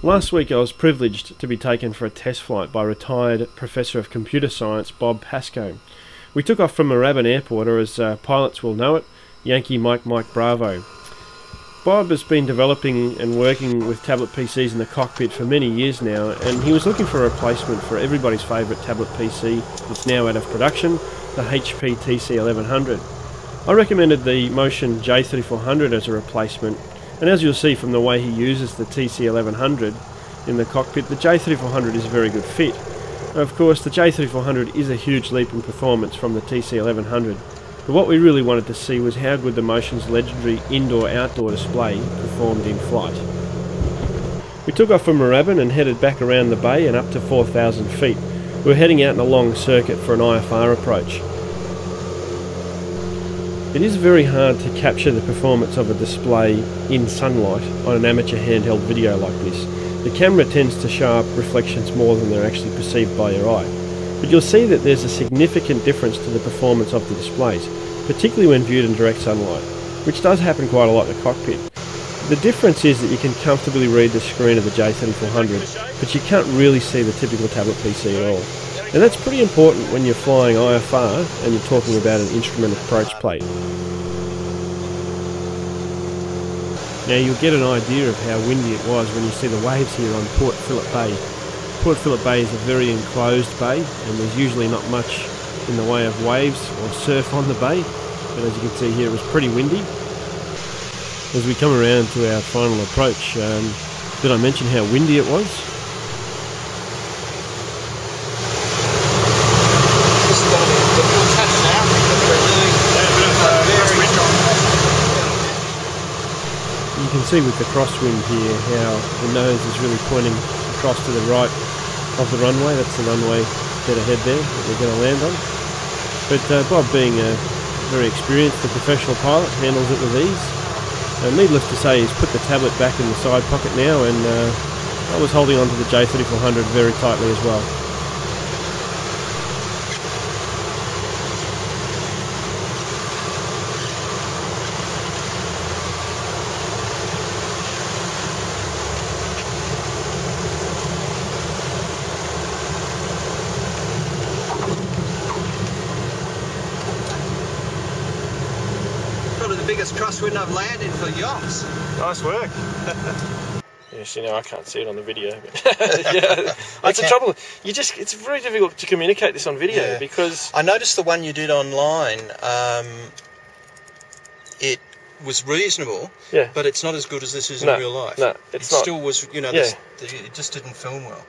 Last week I was privileged to be taken for a test flight by retired Professor of Computer Science Bob Pascoe. We took off from Moorabbin Airport, or as pilots will know it, Yankee Mike Mike Bravo. Bob has been developing and working with tablet PCs in the cockpit for many years now, and he was looking for a replacement for everybody's favourite tablet PC that's now out of production, the HP TC1100. I recommended the Motion J3400 as a replacement, and as you'll see from the way he uses the TC1100 in the cockpit, the J3400 is a very good fit. Of course, the J3400 is a huge leap in performance from the TC1100, but what we really wanted to see was how good the Motion's legendary indoor-outdoor display performed in flight. We took off from Moorabbin and headed back around the bay and up to 4,000 feet. We were heading out in a long circuit for an IFR approach. It is very hard to capture the performance of a display in sunlight on an amateur handheld video like this. The camera tends to show up reflections more than they're actually perceived by your eye. But you'll see that there's a significant difference to the performance of the displays, particularly when viewed in direct sunlight, which does happen quite a lot in the cockpit. The difference is that you can comfortably read the screen of the J3400, but you can't really see the typical tablet PC at all. And that's pretty important when you're flying IFR and you're talking about an instrument approach plate. Now you'll get an idea of how windy it was when you see the waves here on Port Phillip Bay. Port Phillip Bay is a very enclosed bay, and there's usually not much in the way of waves or surf on the bay, but as you can see here it was pretty windy. As we come around to our final approach, did I mention how windy it was? You can see with the crosswind here how the nose is really pointing across to the right of the runway. That's the runway dead ahead there that we're going to land on. But Bob, being a very experienced and professional pilot, handles it with ease. Needless to say, he's put the tablet back in the side pocket now, and I was holding onto the J3400 very tightly as well. Biggest crosswind I've landed for yachts. Nice work. Yes, you know, I can't see it on the video. But yeah, that's the trouble. It's very difficult to communicate this on video because I noticed the one you did online. It was reasonable, but it's not as good as this is in real life. No, it still was. You know, it just didn't film well.